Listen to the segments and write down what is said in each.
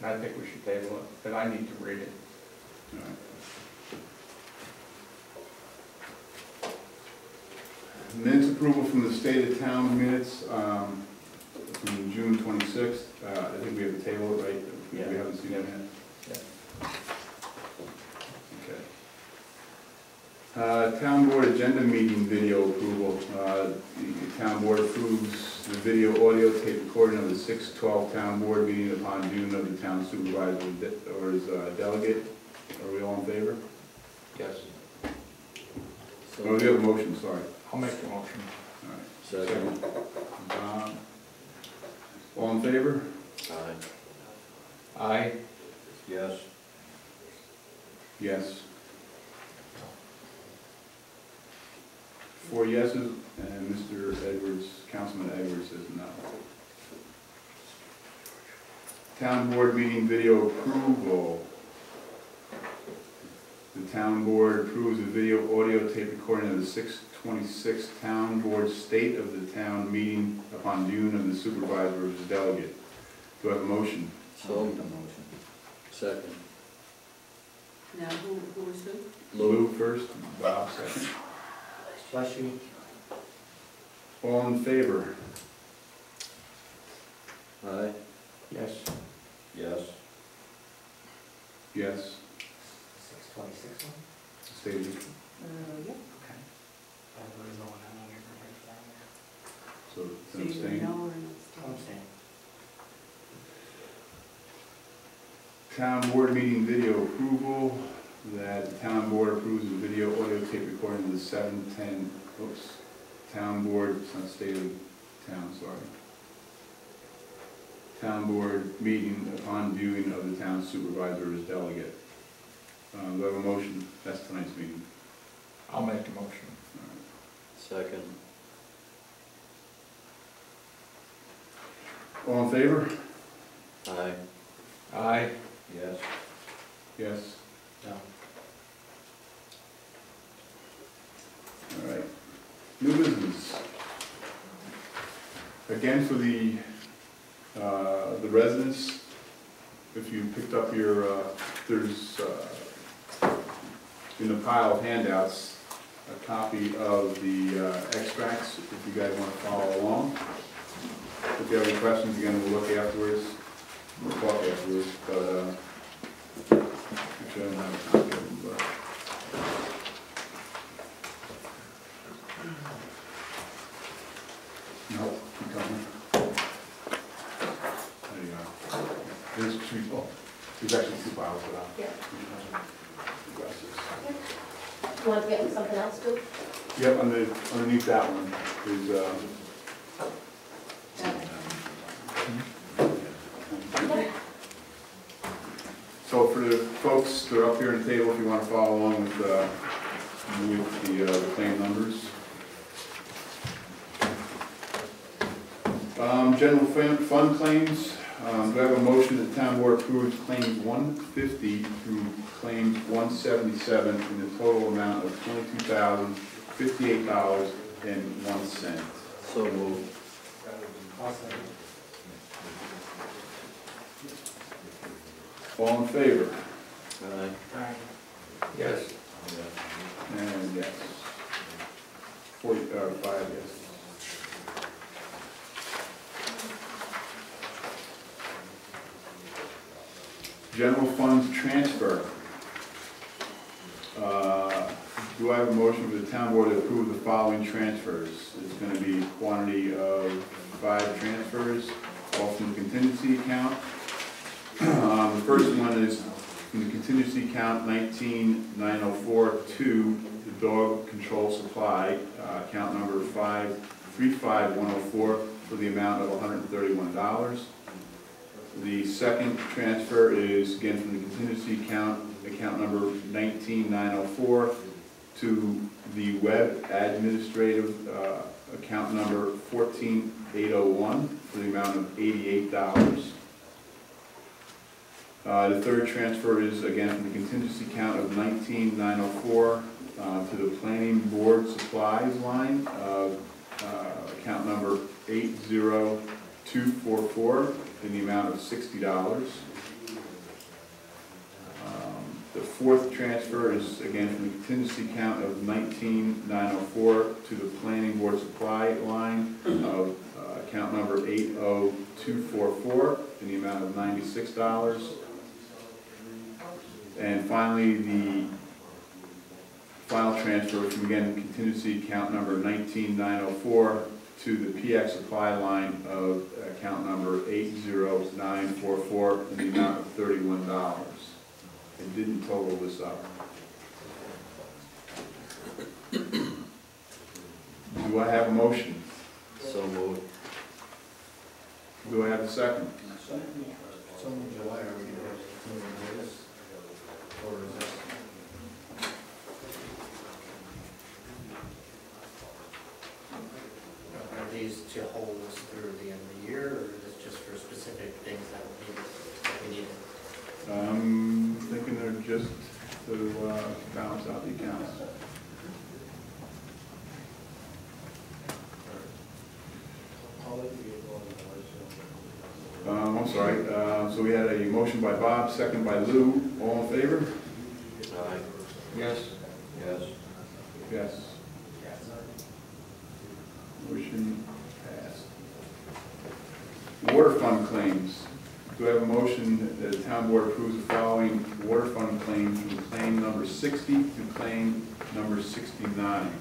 and I think we should table it, but I need to read it. All right. Minutes approval from the state of town minutes from June 26th. I think we have a table, right? Yeah. We haven't seen that yet. Okay. Town board agenda meeting video approval. The town board approves the video audio tape recording of the 6/12 town board meeting upon June of the town supervisor or his delegate. Are we all in favor? Yes. Oh, we have a motion, sorry. I'll make the motion. All right. Second. All in favor? Aye. Aye. Yes. Yes. 4 yeses, and Mr. Edwards, Councilman Edwards says no. Town board meeting video approval. The town board approves the video audio tape recording of the 6/26 town board state of the town meeting upon June of the supervisor as delegate. Do I have a motion? So motion. Second. Now, who was who? Lou first, Bob second. Bless you. All in favor? Aye. Yes. Yes. Yes. 626 one? Stated. Yep. Okay. There is no one on here for that. So, So you abstain. know or I'm not? saying. Town board meeting video approval, that the town board approves the video audio tape recording of the 7/10, town board, it's not state of town, sorry. Town board meeting upon viewing of the town supervisor as delegate. Do I have a motion? That's tonight's meeting. I'll make the motion. All right. Second. All in favor? Aye. Aye. Yes. Yes. No. All right. New business. Again, for the residents, if you picked up your, there's in the pile of handouts, a copy of the extracts, if you guys want to follow along. If you have any questions, again, we'll look afterwards. We'll talk afterwards, but actually I don't have a copy of them, but. No, keep coming. There you go. There's two, there's actually 2 piles of that. Yeah. Glasses. You want to get something else too? Yep, underneath that one is, so for the folks that are up here at the table, if you want to follow along with the claim numbers. General fund claims, do I have a motion that the town board approves claims 150 through claims 177 in the total amount of $22,058.01. So moved. Also, All in favor? Aye. aye. Yes. And yes. 5 yes. General funds transfer. Do I have a motion for the town board to approve the following transfers? It's going to be a quantity of 5 transfers, all from the contingency account. The first one is from the contingency account 19904 to the dog control supply, account number 535104 for the amount of $131. The second transfer is again from the contingency account number 19904 to the web administrative account number 14801 for the amount of $88. The third transfer is again from the contingency account of 19904 to the planning board supplies line of account number 80244 in the amount of $60. fourth transfer is again from the contingency account of 19,904 to the planning board supply line of account number 80244 in the amount of $96. And finally, the final transfer from again contingency account number 19,904 to the PX supply line of account number 80944 in the amount of $31. It didn't total this up. Do I have a motion? So moved. Do I have a second? Some in July, are we gonna have to do this? Or is this? Are these to hold us through the end of the year, or is this just for specific things that we need? I'm thinking they're just to balance out the accounts. I'm sorry, so we had a motion by Bob, second by Lou, all in favor? Aye. Yes. Yes. Yes. Motion passed. Water fund claims. Do I have a motion that the town board approves the following water fund claims from claim number 60 to claim number 69?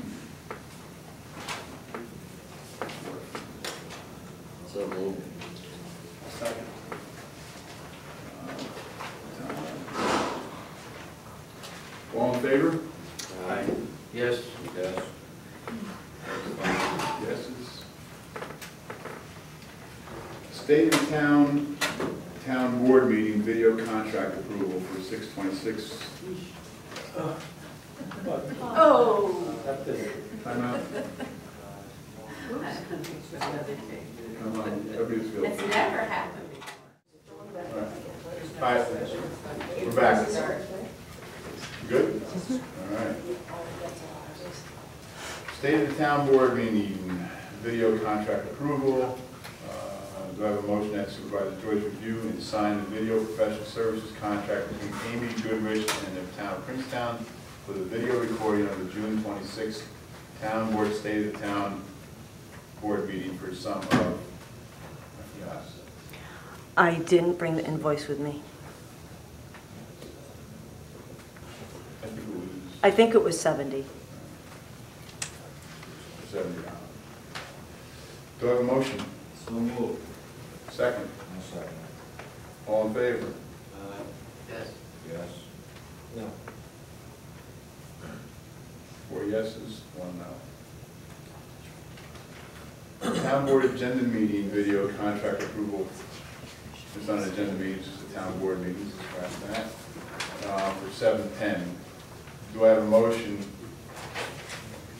So moved. Second. All in favor? Aye. Yes. Yes. Yeses. State of the town board meeting video contract approval for 6/26. Oh. Time out. Come on, everybody's good. It's never happened. All right, we're back. Good? All right. State of the town board meeting, video contract approval. Do I have a motion that Supervisor Joyce review and sign the video professional services contract between Amy Goodrich and the town of Princetown for the video recording of the June 26th town board state of the town board meeting for some of, yes. I didn't bring the invoice with me. I think it was I think it was 70. $70. Do I have a motion? So moved. Second. Second. All in favor? Aye. Yes. Yes. No. 4 yeses, 1 no. Town board agenda meeting video contract approval. It's not an agenda meeting, it's just a town board meeting, scratch that. For 7/10. Do I have a motion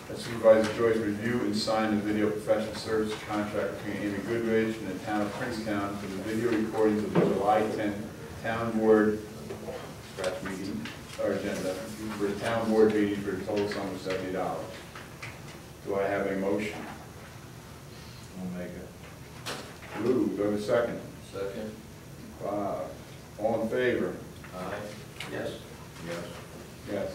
that Supervisor Joyce review and sign the video professional services contract between Amy Goodrich and the town of Princetown for the video recordings of the July 10th town board scratch meeting, or agenda, for the town board meeting for a total sum of $70. Do I have a motion? I'll make it. Lou, do I have a second? Second. Bob, all in favor? Aye. Yes. Yes. Yes.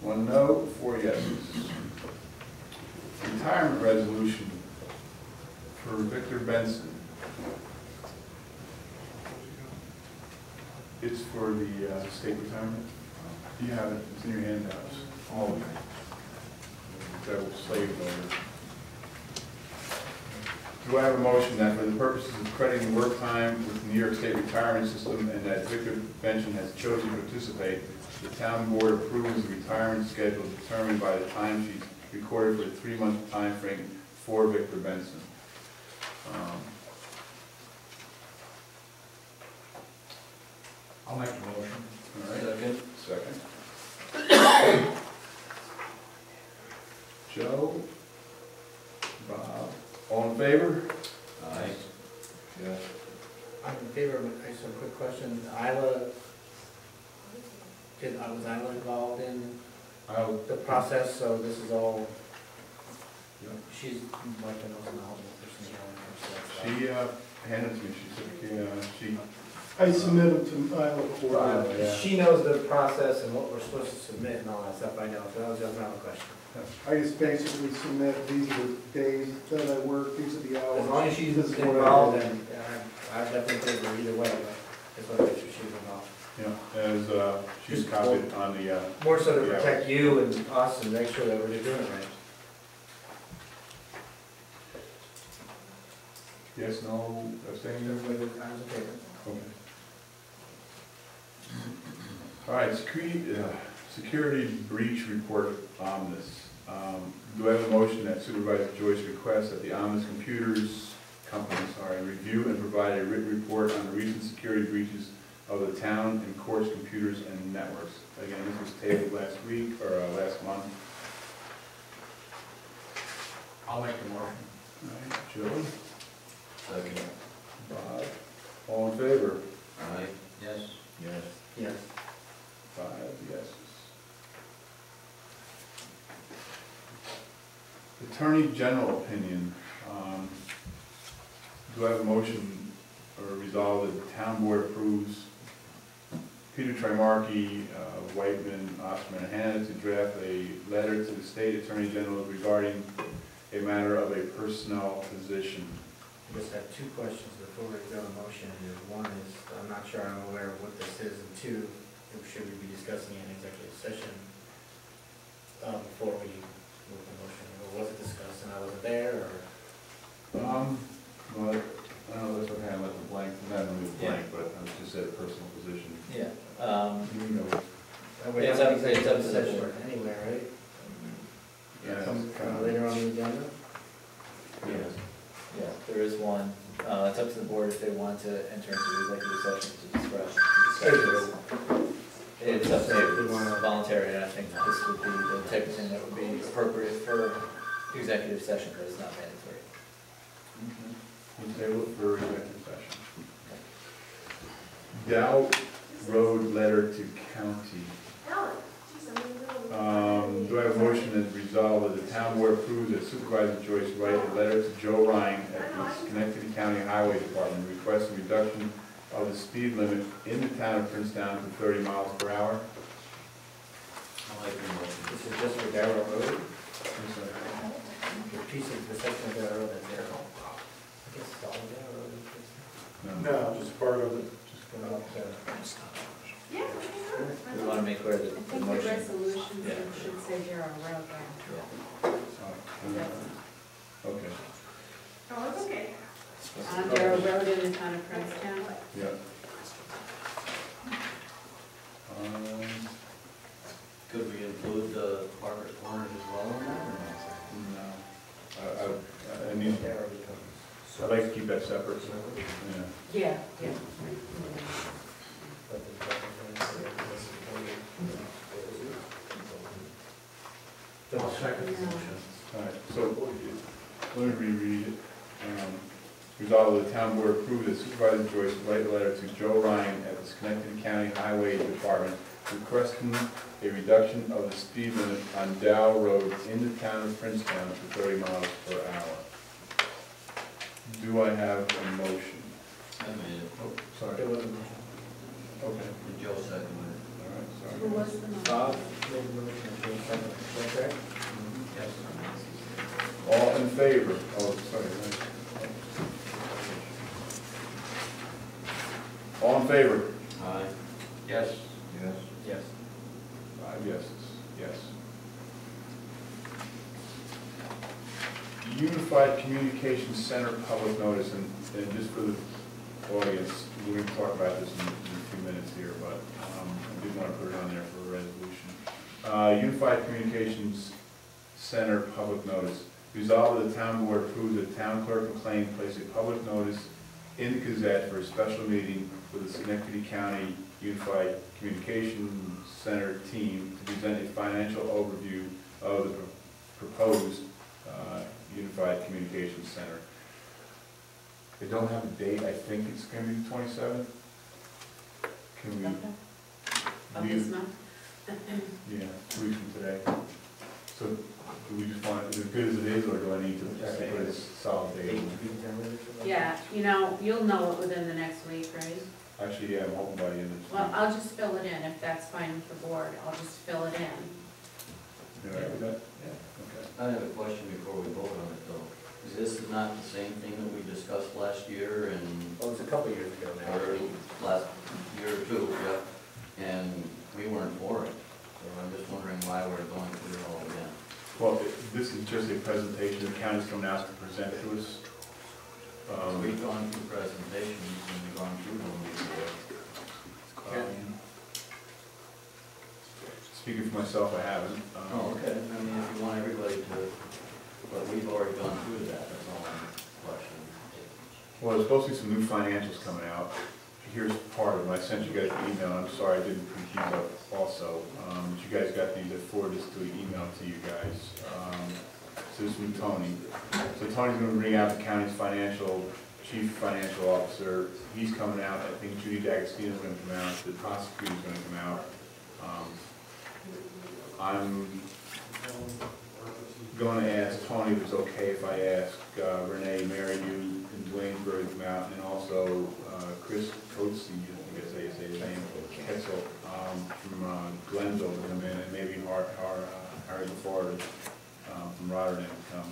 1 no, 4 yeses. Retirement resolution for Victor Benson. It's for the state retirement. You have it, it's in your handouts. All of it. That was slave labor. Do I have a motion that for the purposes of crediting work time with the New York State retirement system and that Victor Benson has chosen to participate, the town board approves the retirement schedule determined by the time she's recorded for a 3-month time frame for Victor Benson. I'll make the motion. All right. Second. Second. Joe? Bob? All in favor? Aye. Yes. I'm in favor of it. I just have a quick question. Isla, was Isla involved in I'll, the process, so this is all, yeah. she's like the most knowledgeable person around here, so that's, She handed it to me, she said, she I submit them to Iowa Court. Yeah. She knows the process and what we're supposed to submit and all that stuff, I know, so that was just my question. I just basically submit, these are the days that I work, these are the hours. As long as she's This is what I involved, do. then I definitely favor either way, but just want to make sure she's involved. Yeah, as, she's copied on the, More so to Yeah. protect you and us and make sure that we're doing it right. yes, no, abstaining? Everybody, I was in favor. Okay. All right, security breach report omnibus. Do I have a motion that Supervisor Joyce requests that the omnibus computers companies review and provide a written report on the recent security breaches of the town and courts, computers, and networks? Again, this was tabled last week, or last month. I'll make the motion. All right, Joe, Second. Bob, all in favor? Aye. Yes. Yes. Yes. 5 yeses. Attorney General opinion. Do I have a motion or resolve that the town board approves Peter Trimarchi, Whiteman, Osman, and Hannah to draft a letter to the state attorney general regarding a matter of a personnel position? I just have two questions before we go to motion. One is, I'm not sure I'm aware of what this is, and two, should we be discussing an executive session before we move the motion? Or was it discussed and I wasn't there, or? Well, I don't know, that's okay, I left it blank, not only blank, but I was just said personal position. Yeah, You know, We It's have up- an executive it's up to the session board. anyway, right? Yeah, Some it's kind of- later on the agenda? Yes. yeah, there is one. It's up to the board if they want to enter into executive session to discuss. It's up to you, it's voluntary, and I think this would be the type of thing that would be appropriate for executive session, but it's not mandatory. We'll table it for executive session. Dow Road letter to county. Do I have a motion that resolve that the town board approves that Supervisor Joyce write a letter to Joe Ryan at the Schenectady County Highway Department requesting reduction of the speed limit in the town of Princetown to 30 miles per hour? I'll make the motion. This is just for Darrow Road? The piece of, the section of Darrow Road that's there. I guess it's all of Darrow Road. No, just part of it. Just going up to. Yeah. We want to make clear that I the think the motion. resolution Yeah. should say Darrow Road there. Okay, Oh, it's okay. On Darrow Road in the town of Princetown. yeah. Could we include the Parker Corners as well in that, or No. I need, Darrow becomes. I'd like to keep that separate, yeah. Yeah. But I'll second the motion. All right, so, let me reread it. Resolve that the town board approve that Supervisor Joyce write a letter to Joe Ryan at the Schenectady County Highway Department requesting a reduction of the speed limit on Dow Road in the town of Princetown to 30 miles per hour. Do I have a motion? I made it. Oh, sorry. There was a motion. Okay, And Joe seconded all right, Who sorry. was the motion? Bob made the motion, and Joe seconded. Is that correct? it. Yes. All in favor? Oh, sorry. All in favor? Aye. Yes. Yes. Yes. 5 yeses, yes. Unified Communications Center public notice, and just for the audience, we can talk about this in a few minutes here, but I did want to put it on there for a resolution. Unified Communications Center public notice. Resolved that the town board approves that town clerk McLean place a public notice in the Gazette for a special meeting with the Schenectady County Unified Communications Center team to present a financial overview of the proposed Unified Communications Center. They don't have a date, I think it's gonna be the 27th. Can we? Of this month? Yeah, 2 weeks from today. So, do we just want it as good as it is, or do I need to actually put a solid date? Date to be determined or something? Yeah, you know, you'll know it within the next week, right? Actually, yeah, I'm hoping by the end of this Well, week. I'll just fill it in, if that's fine with the board, I'll just fill it in. You all right with that? Yeah. Okay. I have a question before we vote on it though. Is this not the same thing that we discussed last year and, Well, it's a couple years ago now. or last year or two, yeah? And we weren't for it, so I'm just wondering why we're going through it all again. Well, this is just a presentation, the county's coming out to present to us. We've gone through presentations and we've gone through them before. Speaking for myself, I haven't. Oh, okay, I mean, if you want everybody to, but we've already gone through that, that's all I'm questioning. Well, there's supposed to be some new financials coming out. Here's part of them. I sent you guys an email. I'm sorry I didn't print these up also. But you guys got these. I forwarded this to an email to you guys. So this is from Tony. So Tony's going to bring out the county's chief financial officer. He's coming out. I think Judy D'Agostino's going to come out. The prosecutor's going to come out. I'm going to ask Tony if it's okay if I ask Renee Merridew and Dwaynesburg to come out, and also Chris Coatsey, I guess they say his name, Ketzel, from Glenville to come in, and maybe Harry LaForge from Rotterdam to come.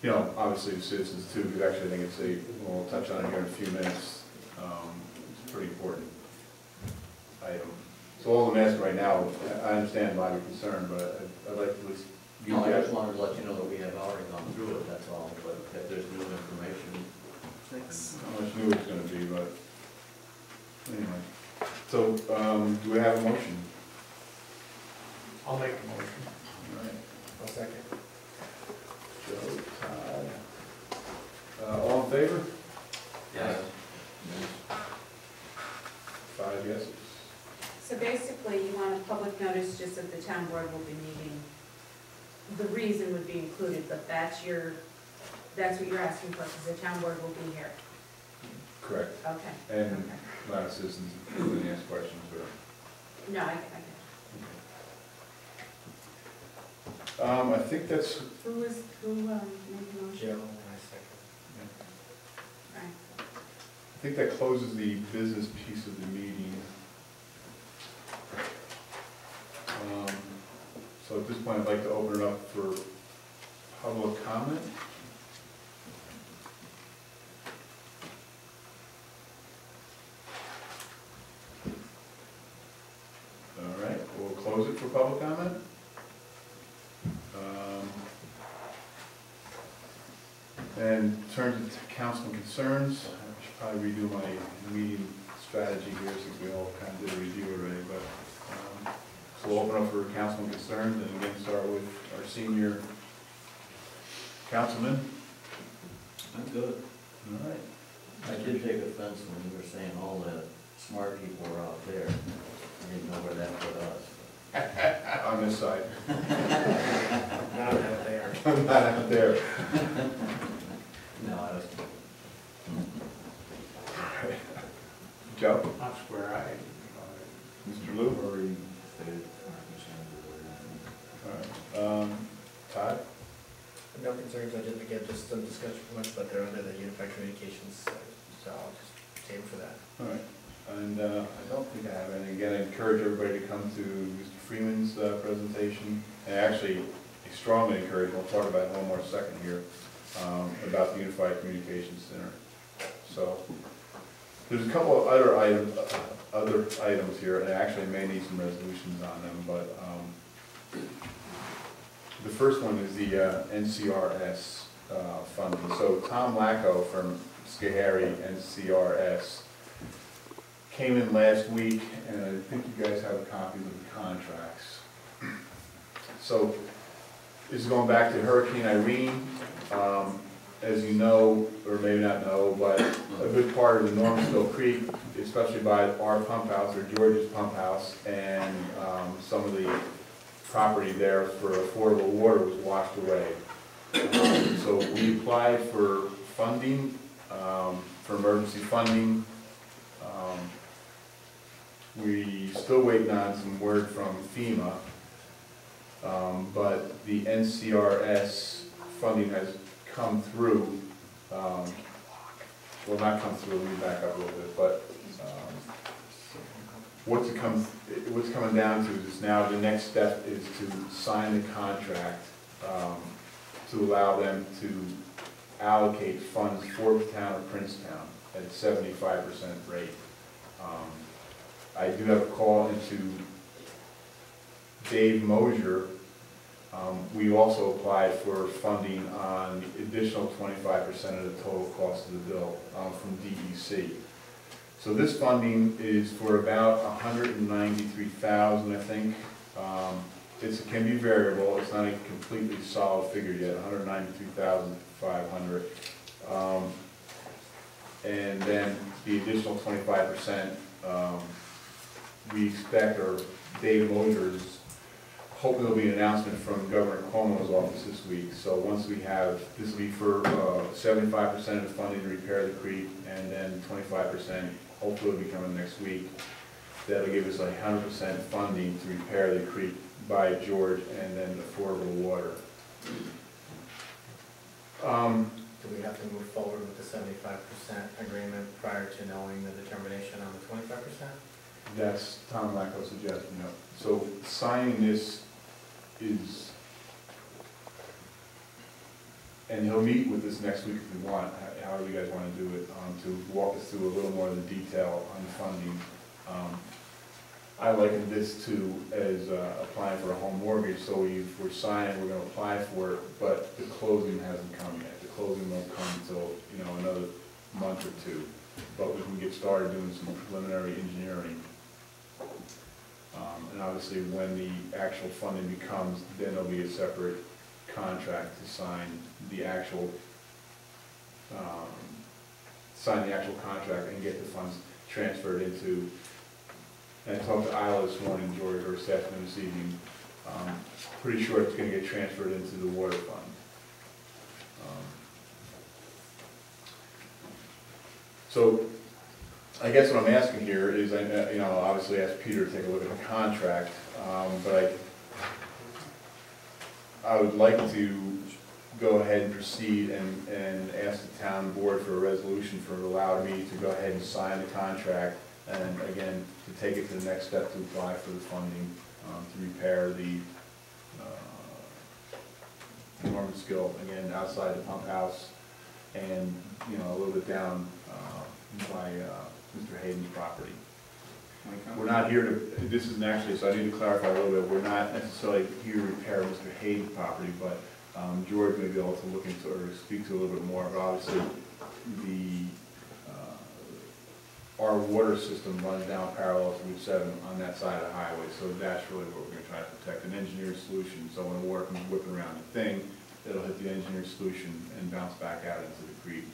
You know, obviously the citizens too, because actually I think we'll touch on it here in a few minutes. It's a pretty important item. So all I'm asking right now, I understand why you're concerned, but I'd like to at least give No, I you just wanted to let you know that we have already gone through it, that's all, but if there's new information. how much new it's gonna be, but anyway. So, do we have a motion? I'll make a motion. All right. I'll second. Joe, Todd. All in favor? Yes. 5 yeses. So basically, you want a public notice just that the town board will be meeting. The reason would be included, but that's what you're asking for, because the town board will be here. Correct. Okay. And Okay. a lot of citizens can ask questions, but. No, I get it. I think that's, Who made the motion? Joe, and I second. Right. I think that closes the business piece of the meeting. So at this point, I'd like to open it up for public comment. All right, we'll close it for public comment. And in terms of councilman concerns, I should probably redo my meeting strategy here since we all kind of did a review already, but so we'll open up for councilman concerns and again start with our senior councilman. I'm good. All right. I did take offense when you were saying all the smart people were out there. I didn't know where that put us. On this side. Not out there. Not out there. No, I was, Joe? I'm square eyed. Mr. Lou? All right. Todd? No concerns, I didn't get just some discussion from much, but they're under the Unified Communications, so I'll just table for that. All right. And I don't think I have any. Again, I encourage everybody to come to Mr. Freeman's presentation. And actually, I strongly encourage, we'll talk about it in one more second here, about the Unified Communications Center. So, there's a couple of other items here, and I actually may need some resolutions on them, but the first one is the NCRS funding. So Tom Lacko from Schoharie NCRS came in last week, and I think you guys have copies of the contracts. So this is going back to Hurricane Irene. As you know, or maybe not know, but a good part of the Normansville Creek, especially by our pump house, or George's pump house, and some of the property there for affordable water was washed away. So we applied for funding, for emergency funding. We still waiting on some word from FEMA, but the NCRS funding has come through. well, not come through, let me back up a little bit, but, what's coming down to is now the next step is to sign the contract, to allow them to allocate funds for the town of Princetown at 75% rate. I do have a call into Dave Mosier. We also applied for funding on the additional 25% of the total cost of the bill from DEC. So this funding is for about $193,000, I think. It can be variable. It's not a completely solid figure yet. $193,500, and then the additional 25%. We expect, or Dave Mosier is hoping there'll be an announcement from Governor Cuomo's office this week. So once we have, this will be for 75% of the funding to repair the creek, and then 25%, hopefully will be coming next week. That'll give us 100% funding to repair the creek by George and then affordable water. Do we have to move forward with the 75% agreement prior to knowing the determination on the 25%? That's Tom Lacko's suggestion, no. So signing this is, and he'll meet with us next week if we want, however you guys want to do it, to walk us through a little more of the detail on the funding. I liken this to as applying for a home mortgage, so we're signing, we're going to apply for it, but the closing hasn't come yet. The closing won't come until, another month or two, but we can get started doing some preliminary engineering. And obviously when the actual funding becomes, then there'll be a separate contract to sign the actual contract and get the funds transferred into. And I talked to Isla this morning, George, or this afternoon, this evening. Pretty sure it's going to get transferred into the water fund. So I guess what I'm asking here is, obviously ask Peter to take a look at the contract, but I would like to go ahead and proceed and ask the town board for a resolution for allowing me to go ahead and sign the contract, and again, to take it to the next step to apply for the funding to repair the Norman Skill, again, outside the pump house, and, a little bit down by Mr. Hayden's property. We're not here to, this isn't actually, so I need to clarify a little bit, we're not necessarily here to repair Mr. Hayden's property, but George may be able to look into or speak to a little bit more, but obviously our water system runs down parallel to Route 7 on that side of the highway, so that's really what we're going to try to protect, an engineered solution. So when the water comes whipping around the thing, it'll hit the engineered solution and bounce back out into the creek.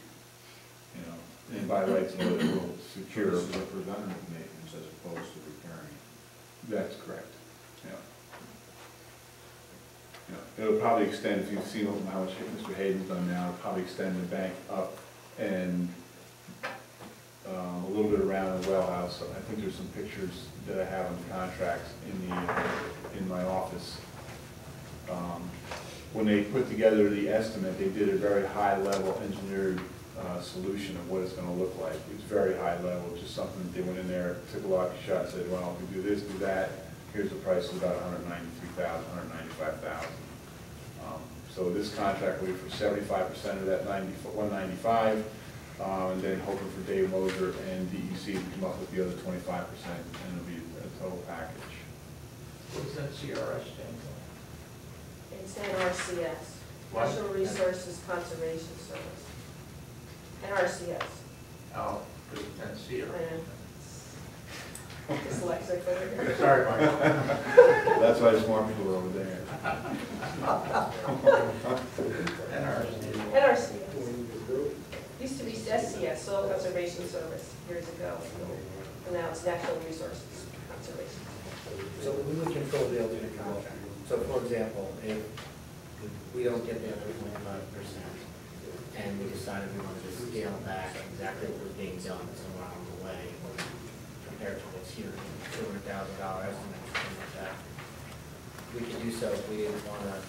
And by the way, it's a little secure. This is a preventative maintenance as opposed to repairing. That's correct. It'll probably extend, if you've seen how much Mr. Hayden's done now, it'll probably extend the bank up and a little bit around the well house. I think there's some pictures that I have on the contracts in my office. When they put together the estimate, they did a very high level engineered solution of what it's going to look like. It's very high level, just something that they went in there, took a lot of shots, said, well, if we do this, do that, here's the price of about $193,000, $195,000. So this contract will be for 75% of that $195,000. And then hoping for Dave Mosier and DEC to come up with the other 25%, and it'll be a total package. What does that CRS stand for? It's NRCS, What? Natural Resources Conservation Service. NRCS. Oh, that's CRS. Dyslexic over here. Sorry, Mike. That's why smart people are over there. NRCS. Used to be SCS, Soil Conservation Service, years ago, and now it's Natural Resources Conservation. So we would control the ultimate contract. So for example, if we don't get the other 25%, and we decided we wanted to scale back exactly what was being done somewhere along the way, compared to what's here, $200,000 estimate, something like that, we could do so if we didn't want to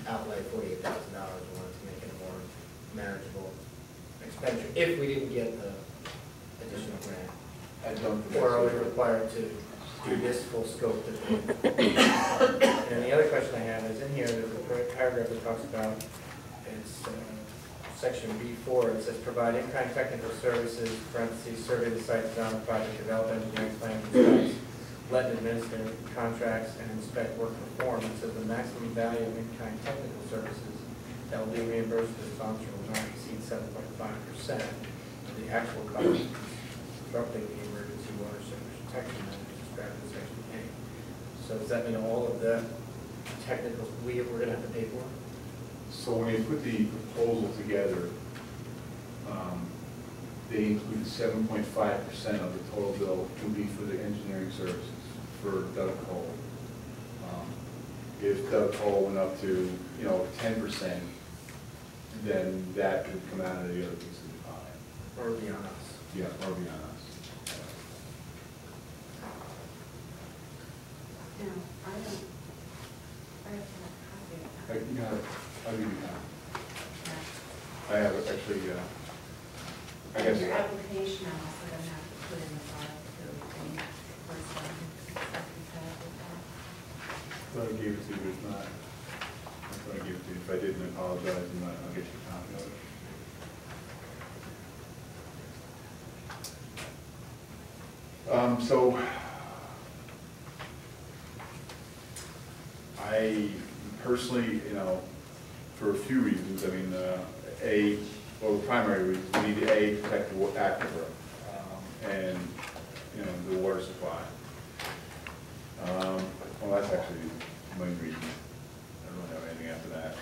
outlay $48,000. We wanted to make it a more manageable expense expenditure, if we didn't get the additional grant? I don't think Or are we that's- required to do this full scope that they? And then the other question I have is in here, there's a paragraph that talks about, it's section B4, it says provide in-kind technical services, parentheses, survey the site, design the project, develop engineering plans and specs, let and administer contracts and inspect work performed. It says the maximum value of in-kind technical services that will be reimbursed to the sponsor will not exceed 7.5% of the actual cost of constructing the emergency water surface protection measures described in section A. So does that mean all of the technicals we're gonna have to pay for? So when you put the proposal together, they include 7.5% of the total bill to be for the engineering services for Doug Cole. If Doug Cole went up to, 10%, then that could come out of the other piece of the pie. Or beyond us? Yeah, or beyond us. No, I don't, I have to have a copy of I, that. you know, I'll give you that. Yeah. I have it actually, I And guess. your application, I'm also gonna have to put in the file too, and first one, second tab with that. I thought I gave it to you, but it's not. I thought I gave it to you. If I didn't, I apologize, and I'll get you a copy of it. So, I personally, for a few reasons, I mean, the primary reason, we need to protect the aquifer, and, the water supply. Well, that's actually the main reason. I don't really have anything after that.